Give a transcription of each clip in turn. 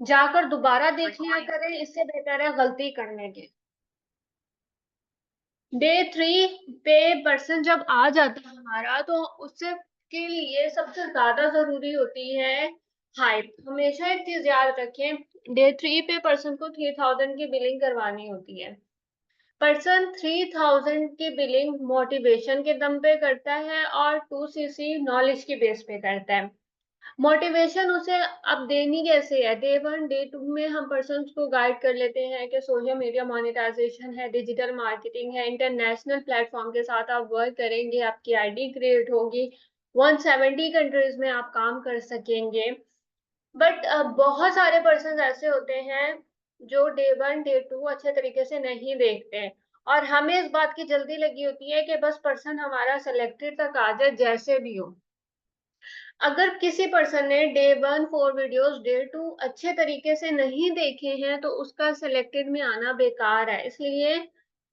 जाकर दोबारा देख लिया करें, इससे बेहतर है गलती करने के। डे 3 पे पर्सन जब आ जाता है हमारा, तो उससे के लिए सबसे ज्यादा जरूरी होती है हाइप। हमेशा एक चीज याद रखें, डे 3 पे पर्सन को 3000 की बिलिंग करवानी होती है। पर्सन 3000 की बिलिंग मोटिवेशन के दम पे करता है और 2cc नॉलेज की बेस पे करता है। मोटिवेशन उसे अब देनी कैसे है, डे 1 डे 2 में हम पर्सन को गाइड कर लेते हैं कि सोशल मीडिया मोनेटाइजेशन है, डिजिटल मार्केटिंग है, इंटरनेशनल प्लेटफॉर्म के साथ आप वर्क करेंगे, आपकी आईडी क्रिएट होगी, 170 कंट्रीज में आप काम कर सकेंगे। बट बहुत सारे पर्सन ऐसे होते हैं जो डे 1 डे 2 अच्छे तरीके से नहीं देखते हैं, और हमें इस बात की जल्दी लगी होती है कि बस पर्सन हमारा सिलेक्टेड तक आ जाए जैसे भी हो। अगर किसी पर्सन ने डे 1 4 वीडियोस डे 2 अच्छे तरीके से नहीं देखे हैं, तो उसका सिलेक्टेड में आना बेकार है। इसलिए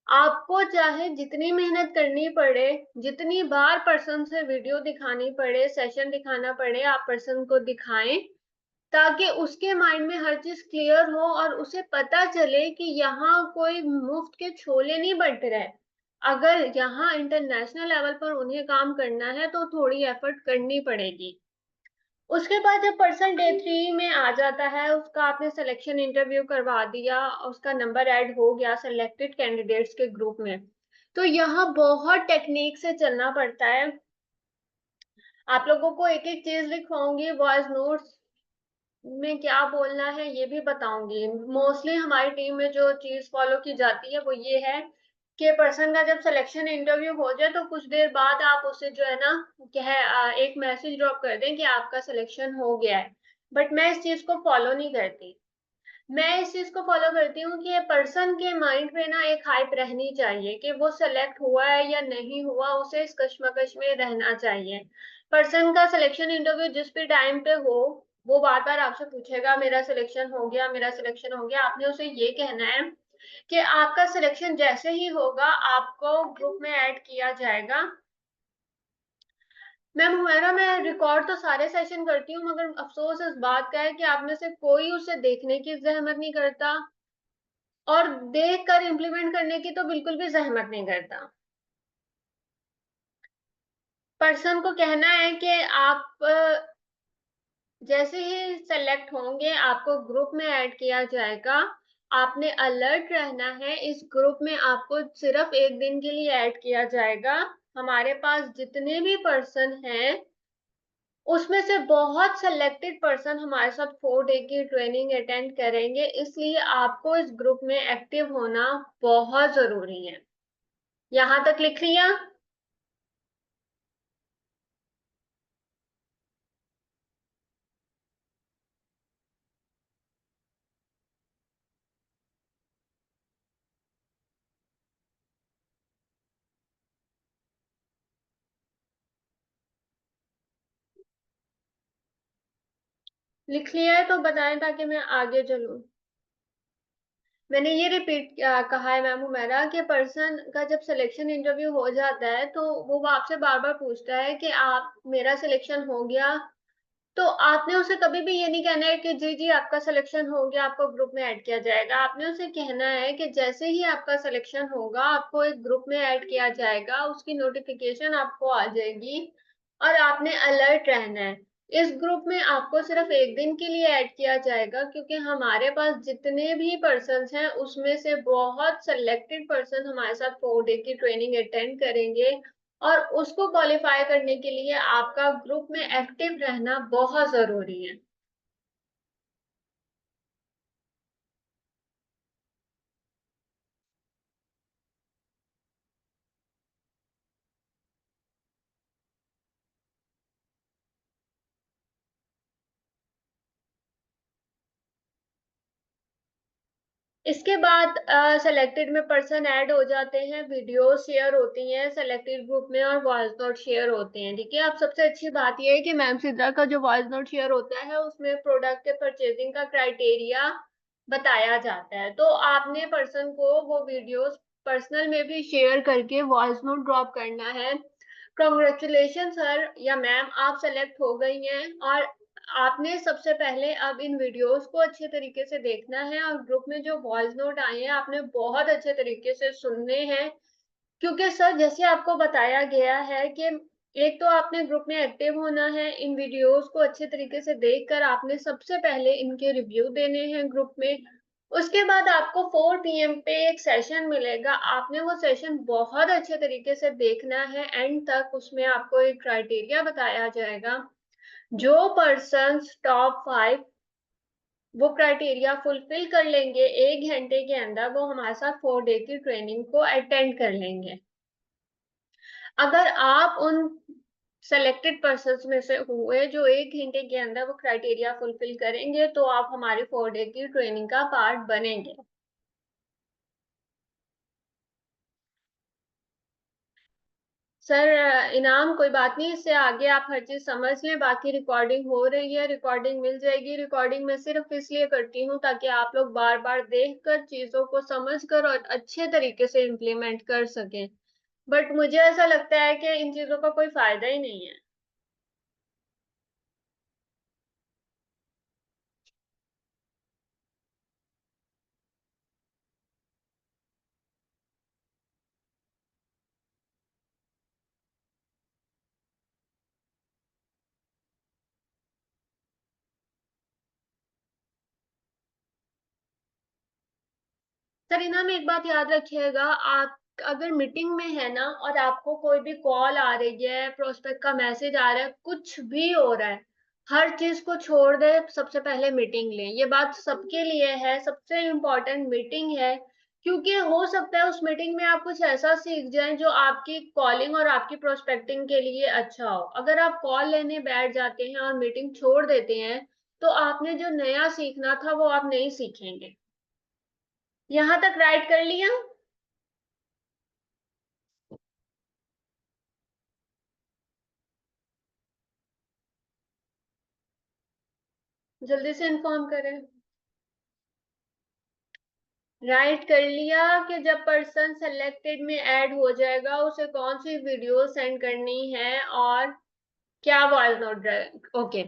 आपको चाहे जितनी मेहनत करनी पड़े, जितनी बार पर्सन से वीडियो दिखानी पड़े, सेशन दिखाना पड़े, आप पर्सन को दिखाएं, ताकि उसके माइंड में हर चीज क्लियर हो और उसे पता चले कि यहाँ कोई मुफ्त के छोले नहीं बट रहे। अगर यहाँ इंटरनेशनल लेवल पर उन्हें काम करना है तो थोड़ी एफर्ट करनी पड़ेगी। उसके बाद जब पर्सन डे 3 में आ जाता है, उसका आपने सिलेक्शन इंटरव्यू करवा दिया, उसका नंबर ऐड हो गया सिलेक्टेड कैंडिडेट्स के ग्रुप में, तो यहाँ बहुत टेक्निक से चलना पड़ता है। आप लोगों को एक एक चीज लिखवाऊंगी, वॉइस नोट्स में क्या बोलना है ये भी बताऊंगी। मोस्टली हमारी टीम में जो चीज फॉलो की जाती है वो ये है कि पर्सन का जब सिलेक्शन इंटरव्यू हो जाए तो कुछ देर बाद आप उसे जो है ना एक मैसेज ड्रॉप कर दें कि आपका सिलेक्शन हो गया है। बट मैं इस चीज को फॉलो नहीं करती। मैं इस चीज को फॉलो करती हूँ कि पर्सन के माइंड में ना एक हाइप रहनी चाहिए कि वो सेलेक्ट हुआ है या नहीं हुआ, उसे इस कश्मकश में रहना चाहिए। पर्सन का सिलेक्शन इंटरव्यू जिस भी टाइम पे हो, वो बार बार आपसे पूछेगा मेरा सिलेक्शन हो गया, मेरा सिलेक्शन हो गया। आपने उसे ये कहना है कि आपका सिलेक्शन जैसे ही होगा आपको ग्रुप में ऐड किया जाएगा। मैम हुमैरा, मैं रिकॉर्ड तो सारे सेशन करती हूँ, मगर अफसोस इस बात का है कि आप में से कोई उसे देखने की जहमत नहीं करता और देख कर इम्प्लीमेंट करने की तो बिल्कुल भी जहमत नहीं करता। पर्सन को कहना है कि आप जैसे ही सेलेक्ट होंगे आपको ग्रुप में ऐड किया जाएगा। आपने अलर्ट रहना है, इस ग्रुप में आपको सिर्फ एक दिन के लिए ऐड किया जाएगा। हमारे पास जितने भी पर्सन हैं उसमें से बहुत सिलेक्टेड पर्सन हमारे साथ 4 डे की ट्रेनिंग अटेंड करेंगे, इसलिए आपको इस ग्रुप में एक्टिव होना बहुत जरूरी है। यहाँ तक लिख लिया? लिख लिया है तो बताएं ताकि मैं आगे चलूं। मैंने ये रिपीट कहा है मैम हुमैरा कि पर्सन का जब सिलेक्शन इंटरव्यू हो जाता है तो वो आपसे बार बार पूछता है कि आप मेरा सिलेक्शन हो गया। तो आपने उसे कभी भी ये नहीं कहना है कि जी जी आपका सिलेक्शन हो गया, आपको ग्रुप में ऐड किया जाएगा। आपने उसे कहना है कि जैसे ही आपका सिलेक्शन होगा आपको एक ग्रुप में ऐड किया जाएगा, उसकी नोटिफिकेशन आपको आ जाएगी और आपने अलर्ट रहना है। इस ग्रुप में आपको सिर्फ एक दिन के लिए ऐड किया जाएगा, क्योंकि हमारे पास जितने भी पर्सन हैं उसमें से बहुत सिलेक्टेड पर्सन हमारे साथ 4 डे की ट्रेनिंग अटेंड करेंगे, और उसको क्वालिफाई करने के लिए आपका ग्रुप में एक्टिव रहना बहुत जरूरी है। इसके बाद सेलेक्टेड में पर्सन ऐड हो जाते हैं, वीडियो शेयर होती हैं सेलेक्टेड ग्रुप में और वॉइस नोट शेयर होते हैं। ठीक है, अब सबसे अच्छी बात यह है कि मैम सिद्रा का जो वॉइस नोट शेयर होता है उसमें प्रोडक्ट के परचेजिंग का क्राइटेरिया बताया जाता है। तो आपने पर्सन को वो वीडियोस पर्सनल में भी शेयर करके वॉइस नोट ड्रॉप करना है। कॉन्ग्रेचुलेशन सर या मैम, आप सेलेक्ट हो गई हैं और आपने सबसे पहले अब इन वीडियोस को अच्छे तरीके से देखना है और ग्रुप में जो वॉइस नोट आए हैं आपने बहुत अच्छे तरीके से सुनने हैं, क्योंकि सर जैसे आपको बताया गया है कि एक तो आपने ग्रुप में एक्टिव होना है, इन वीडियोस को अच्छे तरीके से देखकर आपने सबसे पहले इनके रिव्यू देने हैं ग्रुप में। उसके बाद आपको 4 पीएम पे एक सेशन मिलेगा, आपने वो सेशन बहुत अच्छे तरीके से देखना है एंड तक। उसमें आपको एक क्राइटेरिया बताया जाएगा, जो पर्सन टॉप 5 वो क्राइटेरिया फुलफिल कर लेंगे 1 घंटे के अंदर, वो हमारे साथ 4 डे की ट्रेनिंग को अटेंड कर लेंगे। अगर आप उन सेलेक्टेड पर्सन्स में से हुए जो 1 घंटे के अंदर वो क्राइटेरिया फुलफिल करेंगे, तो आप हमारी 4 डे की ट्रेनिंग का पार्ट बनेंगे। सर इनाम कोई बात नहीं, इससे आगे आप हर चीज समझ लें। बाकी रिकॉर्डिंग हो रही है, रिकॉर्डिंग मिल जाएगी। रिकॉर्डिंग मैं सिर्फ इसलिए करती हूँ ताकि आप लोग बार बार देख कर चीजों को समझ कर और अच्छे तरीके से इम्प्लीमेंट कर सकें। बट मुझे ऐसा लगता है कि इन चीजों का कोई फायदा ही नहीं है। सर इनाम एक बात याद रखिएगा, आप अगर मीटिंग में है ना और आपको कोई भी कॉल आ रही है, प्रोस्पेक्ट का मैसेज आ रहा है, कुछ भी हो रहा है, हर चीज को छोड़ दे, सबसे पहले मीटिंग लें। ये बात सबके लिए है, सबसे इम्पोर्टेंट मीटिंग है। क्योंकि हो सकता है उस मीटिंग में आप कुछ ऐसा सीख जाएं जो आपकी कॉलिंग और आपकी प्रोस्पेक्टिंग के लिए अच्छा हो। अगर आप कॉल लेने बैठ जाते हैं और मीटिंग छोड़ देते हैं, तो आपने जो नया सीखना था वो आप नहीं सीखेंगे। यहाँ तक राइट कर लिया? जल्दी से इन्फॉर्म करें। राइट कर लिया कि जब पर्सन सेलेक्टेड में ऐड हो जाएगा उसे कौन सी वीडियो सेंड करनी है और क्या वॉइस नोट। ओके।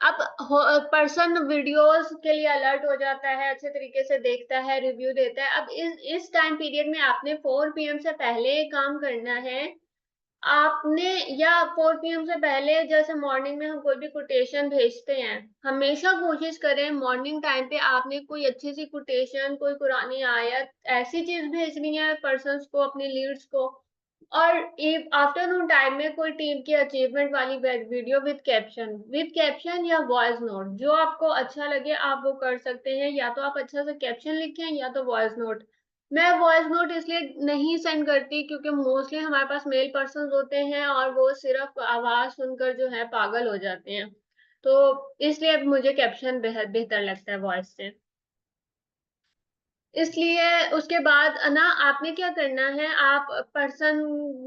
अब पर्सन वीडियोस के लिए अलर्ट हो जाता है, अच्छे तरीके से देखता है, रिव्यू देता है। अब इस टाइम पीरियड में आपने 4 पीएम से पहले काम करना है। आपने या 4 पीएम से पहले, जैसे मॉर्निंग में हम कोई भी कोटेशन भेजते हैं, हमेशा कोशिश करें मॉर्निंग टाइम पे आपने कोई अच्छी सी कोटेशन, कोई कुरानी आयत, ऐसी चीज भेजनी है पर्सन्स को, अपनी लीड्स को। और आफ्टरनून टाइम में कोई टीम की अचीवमेंट वाली वीडियो विद कैप्शन या वॉइस नोट, जो आपको अच्छा लगे आप वो कर सकते हैं। या तो आप अच्छा से कैप्शन लिखें या तो वॉइस नोट। मैं वॉइस नोट इसलिए नहीं सेंड करती क्योंकि मोस्टली हमारे पास मेल पर्सन होते हैं और वो सिर्फ आवाज सुनकर जो है पागल हो जाते हैं। तो इसलिए अब मुझे कैप्शन बेहद बेहतर लगता है वॉइस से। इसलिए उसके बाद ना आपने क्या करना है, आप पर्सन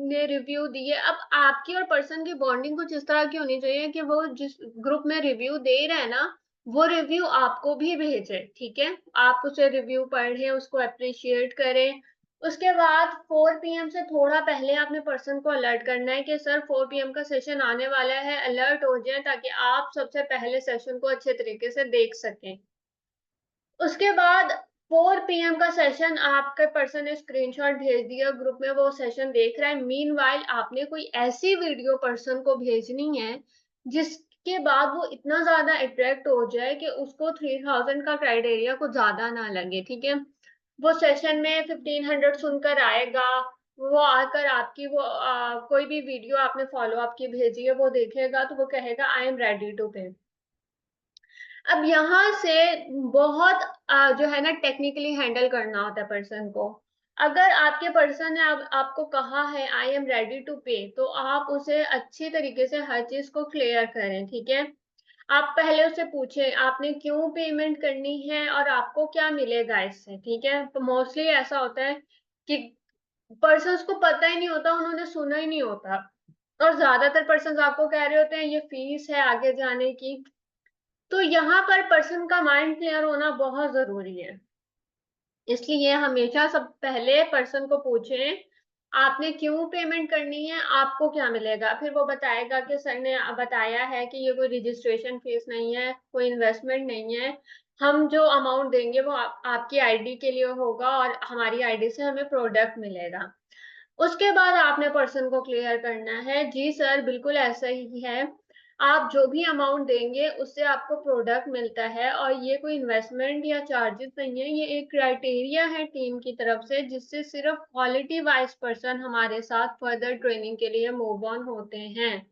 ने रिव्यू दिए, अब आपकी और पर्सन की बॉन्डिंग कुछ इस तरह की होनी चाहिए कि वो जिस ग्रुप में रिव्यू दे रहे हैं ना, वो रिव्यू आपको भी भेजे। ठीक है, आप उसे रिव्यू पढ़ें, उसको अप्रिशिएट करें। उसके बाद 4 पीएम से थोड़ा पहले आपने पर्सन को अलर्ट करना है कि सर 4 पीएम का सेशन आने वाला है, अलर्ट हो जाए ताकि आप सबसे पहले सेशन को अच्छे तरीके से देख सकें। उसके बाद 4 पीएम का सेशन आपके पर्सन ने स्क्रीनशॉट भेज दिया ग्रुप में, वो सेशन देख रहा है। मीनवाइल आपने कोई ऐसी वीडियो पर्सन को भेजनी है जिसके बाद वो इतना ज्यादा अट्रैक्ट हो जाए कि उसको 3000 का क्राइटेरिया कुछ ज्यादा ना लगे। ठीक है, वो सेशन में 1500 सुनकर आएगा, वो आकर आपकी वो कोई भी वीडियो आपने फॉलो अप की भेजी है वो देखेगा, तो वो कहेगा आई एम रेडी टू पे। अब यहाँ से बहुत जो है ना टेक्निकली हैंडल करना होता है पर्सन को। अगर आपके पर्सन ने आपको कहा है आई एम रेडी टू पे, तो आप उसे अच्छी तरीके से हर चीज को क्लियर करें। ठीक है, आप पहले उससे पूछें आपने क्यों पेमेंट करनी है और आपको क्या मिलेगा इससे। ठीक है, तो मोस्टली ऐसा होता है कि पर्सन को पता ही नहीं होता, उन्होंने सुना ही नहीं होता, और ज्यादातर पर्सन आपको कह रहे होते हैं ये फीस है आगे जाने की। तो यहाँ पर पर्सन का माइंड क्लियर होना बहुत जरूरी है। इसलिए हमेशा सब पहले पर्सन को पूछें आपने क्यों पेमेंट करनी है, आपको क्या मिलेगा। फिर वो बताएगा कि सर ने बताया है कि ये कोई रजिस्ट्रेशन फीस नहीं है, कोई इन्वेस्टमेंट नहीं है, हम जो अमाउंट देंगे वो आपकी आईडी के लिए होगा और हमारी आईडी से हमें प्रोडक्ट मिलेगा। उसके बाद आपने पर्सन को क्लियर करना है, जी सर बिल्कुल ऐसा ही है, आप जो भी अमाउंट देंगे उससे आपको प्रोडक्ट मिलता है और ये कोई इन्वेस्टमेंट या चार्जेस नहीं है, ये एक क्राइटेरिया है टीम की तरफ से जिससे सिर्फ क्वालिटी वाइज पर्सन हमारे साथ फर्दर ट्रेनिंग के लिए मूव ऑन होते हैं।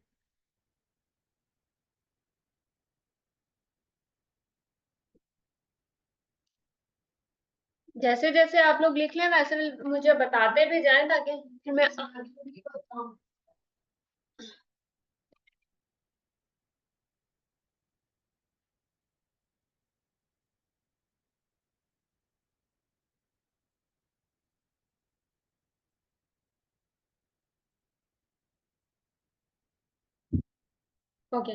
जैसे जैसे आप लोग लिख लें वैसे मुझे बताते भी जाएं ताकि फिर मैं आगे भी बताऊं। ओके,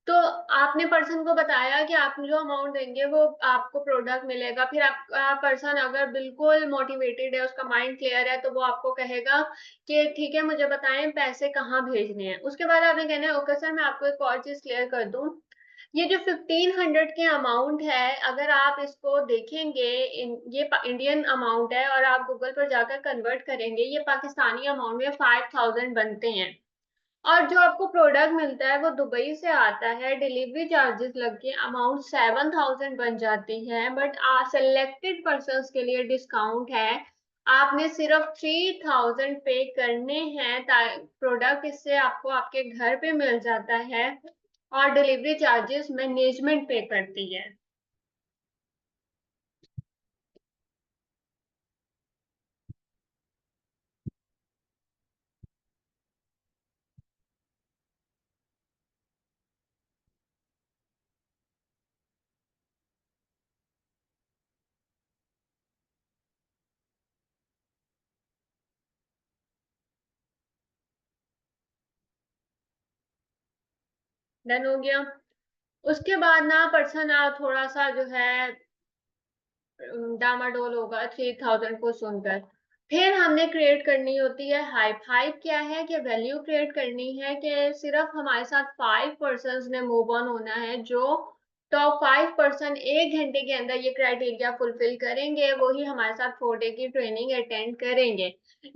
तो आपने पर्सन को बताया कि आप जो अमाउंट देंगे वो आपको प्रोडक्ट मिलेगा। फिर आपका पर्सन अगर बिल्कुल मोटिवेटेड है, उसका माइंड क्लियर है, तो वो आपको कहेगा कि ठीक है मुझे बताएं पैसे कहाँ भेजने हैं। उसके बाद आपने कहना है ओके सर मैं आपको एक और चीज क्लियर कर दूं, ये जो 1500 के अमाउंट है अगर आप इसको देखेंगे, ये इंडियन अमाउंट है और आप गूगल पर जाकर कन्वर्ट करेंगे ये पाकिस्तानी अमाउंट में 5000 बनते हैं। और जो आपको प्रोडक्ट मिलता है वो दुबई से आता है, डिलीवरी चार्जेस लग के अमाउंट 7000 बन जाती है। बट सिलेक्टेड पर्सन के लिए डिस्काउंट है, आपने सिर्फ 3000 पे करने हैं, प्रोडक्ट इससे आपको आपके घर पे मिल जाता है और डिलीवरी चार्जेस मैनेजमेंट पे करती है। डन हो गया। उसके बाद ना पर्सन थोड़ा सा जो है डामाडोल होगा 3000 को सुनकर। फिर हमने क्रिएट करनी होती है हाइप। हाइप क्या है कि वैल्यू क्रिएट करनी है कि सिर्फ हमारे साथ 5 पर्सन ने मूव ऑन होना है, जो टॉप 5 पर्सन 1 घंटे के अंदर ये क्राइटेरिया फुलफिल करेंगे वही हमारे साथ 4 डे की ट्रेनिंग अटेंड करेंगे।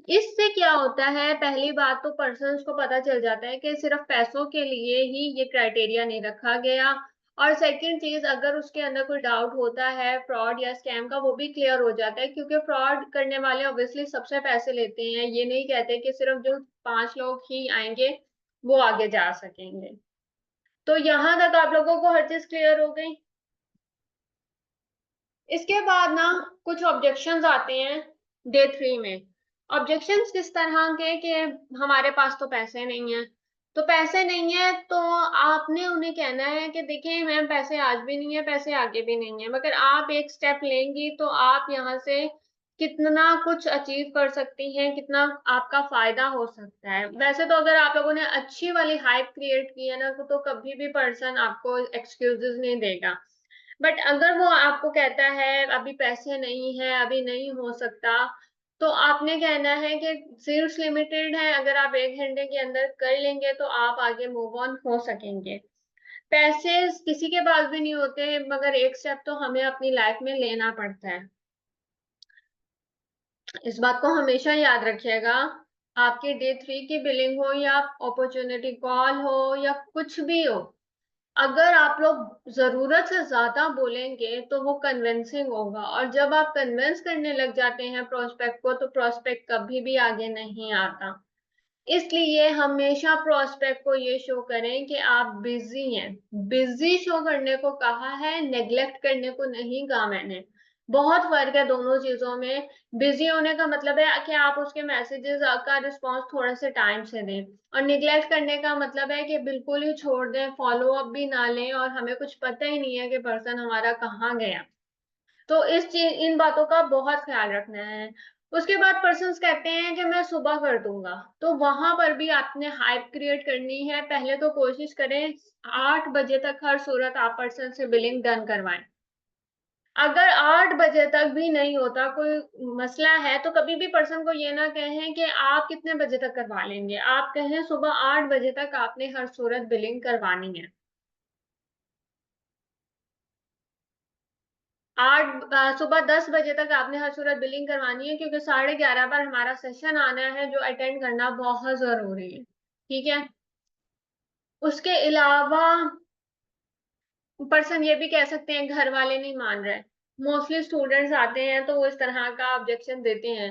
इससे क्या होता है, पहली बात तो पर्सन को पता चल जाता है कि सिर्फ पैसों के लिए ही ये क्राइटेरिया नहीं रखा गया। और सेकंड चीज, अगर उसके अंदर कोई डाउट होता है फ्रॉड या स्कैम का, वो भी क्लियर हो जाता है, क्योंकि फ्रॉड करने वाले ऑब्वियसली सबसे पैसे लेते हैं, ये नहीं कहते कि सिर्फ जो 5 लोग ही आएंगे वो आगे जा सकेंगे। तो यहाँ तक आप लोगों को हर चीज क्लियर हो गई। इसके बाद ना कुछ ऑब्जेक्शंस आते हैं डे 3 में। ऑब्जेक्शंस किस तरह के कि हमारे पास तो पैसे नहीं है। तो पैसे नहीं है तो आपने उन्हें कहना है कि देखिए मैम पैसे आज भी नहीं है, पैसे आगे भी नहीं है, मगर आप एक स्टेप लेंगी तो आप यहाँ से कितना कुछ अचीव कर सकती हैं, कितना आपका फायदा हो सकता है। वैसे तो अगर आप लोगों ने अच्छी वाली हाइप क्रिएट की है ना तो कभी भी पर्सन आपको एक्सक्यूजेस नहीं देगा। बट अगर वो आपको कहता है अभी पैसे नहीं है, अभी नहीं हो सकता, तो आपने कहना है कि सीट्स लिमिटेड है, अगर आप 1 घंटे के अंदर कर लेंगे तो आप आगे मूव ऑन हो सकेंगे। पैसे किसी के पास भी नहीं होते, मगर एक स्टेप तो हमें अपनी लाइफ में लेना पड़ता है। इस बात को हमेशा याद रखिएगा। आपकी डे 3 की बिलिंग हो या अपॉर्चुनिटी कॉल हो या कुछ भी हो, अगर आप लोग जरूरत से ज्यादा बोलेंगे तो वो कन्विंसिंग होगा, और जब आप कन्विंस करने लग जाते हैं प्रोस्पेक्ट को तो प्रोस्पेक्ट कभी भी आगे नहीं आता। इसलिए हमेशा प्रोस्पेक्ट को ये शो करें कि आप बिजी हैं। बिजी शो करने को कहा है, नेग्लेक्ट करने को नहीं कहा मैंने। बहुत फर्क है दोनों चीजों में। बिजी होने का मतलब है कि आप उसके मैसेजेस का रिस्पॉन्स थोड़े से टाइम से दें, और निग्लेक्ट करने का मतलब है कि बिल्कुल ही छोड़ दें, फॉलो अप भी ना लें और हमें कुछ पता ही नहीं है कि पर्सन हमारा कहाँ गया। तो इस चीज इन बातों का बहुत ख्याल रखना है। उसके बाद पर्सन्स कहते हैं कि मैं सुबह कर दूंगा, तो वहां पर भी आपने हाइप क्रिएट करनी है। पहले तो कोशिश करें 8 बजे तक हर सूरत आप पर्सन से बिलिंग डन करवाएं। अगर 8 बजे तक भी नहीं होता, कोई मसला है, तो कभी भी पर्सन को ये ना कहें कि आप कितने बजे तक करवा लेंगे, आप कहें सुबह 8 बजे तक आपने हर सूरत बिलिंग करवानी है। सुबह 10 बजे तक आपने हर सूरत बिलिंग करवानी है, क्योंकि 11:30 पर हमारा सेशन आना है जो अटेंड करना बहुत जरूरी है। ठीक है। उसके अलावा पर्सन ये भी कह सकते हैं घर वाले नहीं मान रहे। मोस्टली स्टूडेंट्स आते हैं तो वो इस तरह का ऑब्जेक्शन देते हैं।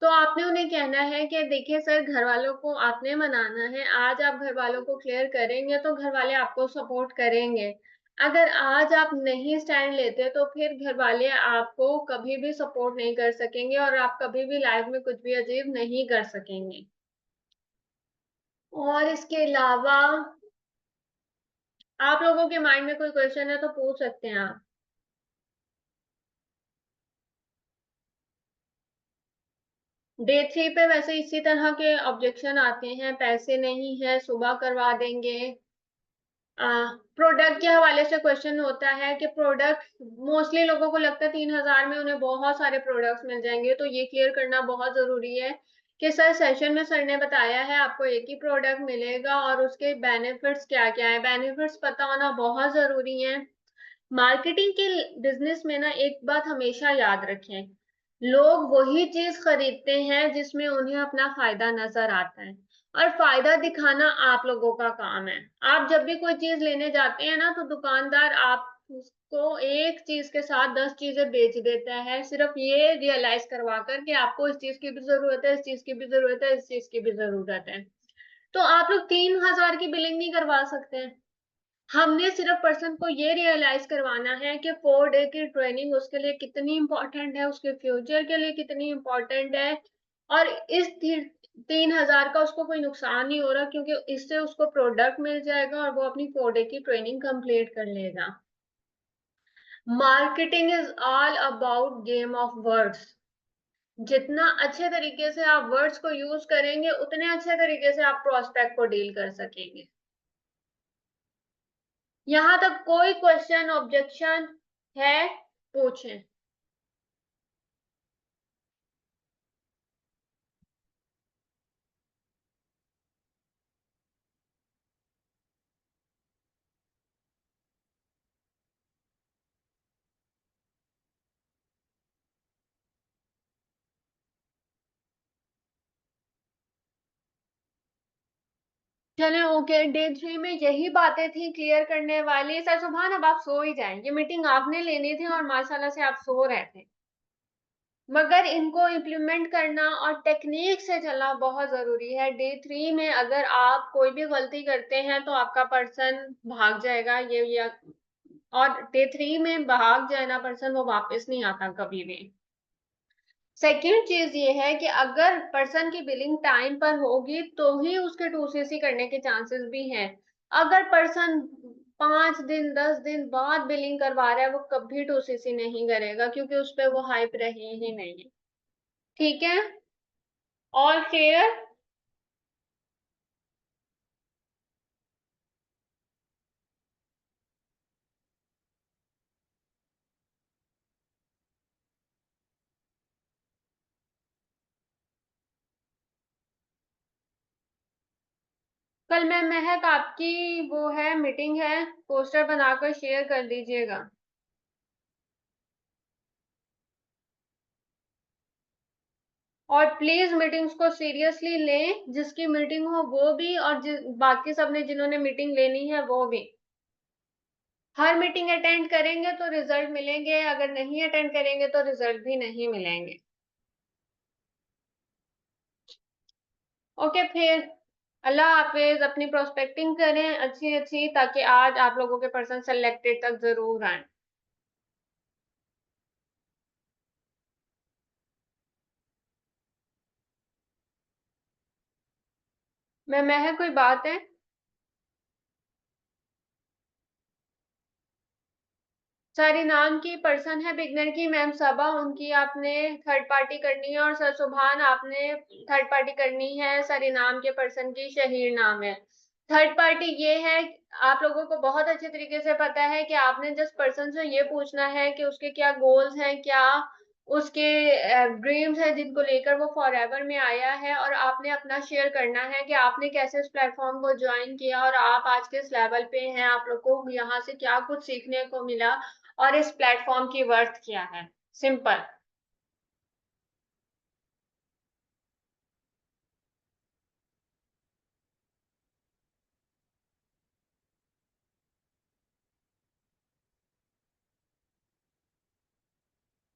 तो आपने उन्हें कहना है कि देखिए सर, घर वालों को आपने मनाना है, आज आप घर वालों को क्लियर करेंगे तो घर वाले आपको सपोर्ट करेंगे। अगर आज आप नहीं स्टैंड लेते तो फिर घर वाले आपको कभी भी सपोर्ट नहीं कर सकेंगे और आप कभी भी लाइफ में कुछ भी अचीव नहीं कर सकेंगे। और इसके अलावा आप लोगों के माइंड में कोई क्वेश्चन है तो पूछ सकते हैं आप। डे 3 पे वैसे इसी तरह के ऑब्जेक्शन आते हैं, पैसे नहीं है, सुबह करवा देंगे। प्रोडक्ट के हवाले से क्वेश्चन होता है कि प्रोडक्ट, मोस्टली लोगों को लगता है 3,000 में उन्हें बहुत सारे प्रोडक्ट्स मिल जाएंगे, तो ये क्लियर करना बहुत जरूरी है कि सर सेशन में सर ने बताया है आपको एक ही प्रोडक्ट मिलेगा और उसके बेनिफिट्स क्या क्या है, बेनिफिट्स पता होना बहुत जरूरी है। मार्केटिंग के बिजनेस में ना एक बात हमेशा याद रखें, लोग वही चीज खरीदते हैं जिसमें उन्हें अपना फायदा नजर आता है, और फायदा दिखाना आप लोगों का काम है। आप जब भी कोई चीज लेने जाते हैं ना, तो दुकानदार आप उसको एक चीज के साथ 10 चीजें बेच देता है, सिर्फ ये रियलाइज करवा कर कि आपको इस चीज की भी जरूरत है, इस चीज की भी जरूरत है, इस चीज की भी जरूरत है। तो आप लोग 3,000 की बिलिंग नहीं करवा सकते। हमने सिर्फ पर्सन को ये रियलाइज करवाना है कि 4 डे की ट्रेनिंग उसके लिए कितनी इंपॉर्टेंट है, उसके फ्यूचर के लिए कितनी इंपॉर्टेंट है। और इस 3,000 का उसको कोई नुकसान नहीं हो रहा, क्योंकि इससे उसको प्रोडक्ट मिल जाएगा और वो अपनी 4 डे की ट्रेनिंग कंप्लीट कर लेगा। Marketing is all about game of words. जितना अच्छे तरीके से आप वर्ड्स को यूज करेंगे, उतने अच्छे तरीके से आप प्रोस्पेक्ट को डील कर सकेंगे। यहाँ तक कोई क्वेश्चन ऑब्जेक्शन है? पूछें। चले ओके, डे 3 में यही बातें थी क्लियर करने वाली। सर सुभान, अब आप सो ही जाएं, ये मीटिंग आपने लेनी थी और माशाल्लाह से आप सो रहे थे। मगर इनको इम्प्लीमेंट करना और टेक्निक से चलना बहुत जरूरी है। डे 3 में अगर आप कोई भी गलती करते हैं तो आपका पर्सन भाग जाएगा, ये और डे 3 में भाग जाए ना पर्सन, वो वापस नहीं आता कभी भी। सेकेंड चीज ये है कि अगर पर्सन की बिलिंग टाइम पर होगी तो ही उसके 2CC करने के चांसेस भी हैं। अगर पर्सन 5 दिन 10 दिन बाद बिलिंग करवा रहा है, वो कभी 2CC नहीं करेगा, क्योंकि उस पर वो हाइप रही ही नहीं है। ठीक है। All clear. कल मैं महक आपकी वो है मीटिंग है, पोस्टर बनाकर शेयर कर दीजिएगा। और प्लीज मीटिंग्स को सीरियसली लें, जिसकी मीटिंग हो वो भी, और बाकी सबने जिन्होंने मीटिंग लेनी है वो भी। हर मीटिंग अटेंड करेंगे तो रिजल्ट मिलेंगे, अगर नहीं अटेंड करेंगे तो रिजल्ट भी नहीं मिलेंगे। ओके फिर, अल्लाह हाफिज। अपनी प्रोस्पेक्टिंग करें अच्छी अच्छी, ताकि आज आप लोगों के पर्सन सेलेक्टेड तक जरूर आए। मैं महक, कोई बात है? सारी नाम की पर्सन है बिगनर की, मैम सबा, उनकी आपने थर्ड पार्टी करनी है, और सर सुभान आपने थर्ड पार्टी करनी है। सारी नाम के पर्सन की शहीर नाम है। थर्ड पार्टी ये है, आप लोगों को बहुत अच्छे तरीके से पता है कि आपने जिस पर्सन से ये पूछना है कि उसके क्या गोल्स हैं, क्या उसके ड्रीम्स हैं जिनको लेकर वो फॉरएवर में आया है, और आपने अपना शेयर करना है कि आपने कैसे इस प्लेटफॉर्म को ज्वाइन किया और आप आज किस लेवल पे हैं, आप लोग को यहाँ से क्या कुछ सीखने को मिला और इस प्लेटफॉर्म की वर्थ क्या है। सिंपल।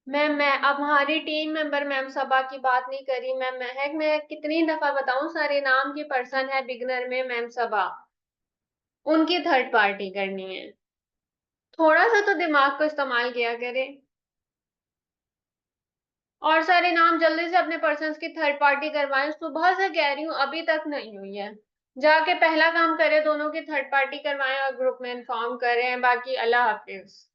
मैं अब हमारी टीम मेंबर मैम सबा की बात नहीं करी, मैम महक, मैं कितनी दफा बताऊं, सारे नाम की पर्सन है बिगनर में मैम सबा, उनकी थर्ड पार्टी करनी है। थोड़ा सा तो दिमाग को इस्तेमाल किया करें। और सारे नाम जल्दी से अपने पर्सन्स की थर्ड पार्टी करवाएं, सुबह से कह रही हूँ अभी तक नहीं हुई है। जाके पहला काम करें, दोनों की थर्ड पार्टी करवाएं और ग्रुप में इन्फॉर्म करें। बाकी अल्लाह हाफिज।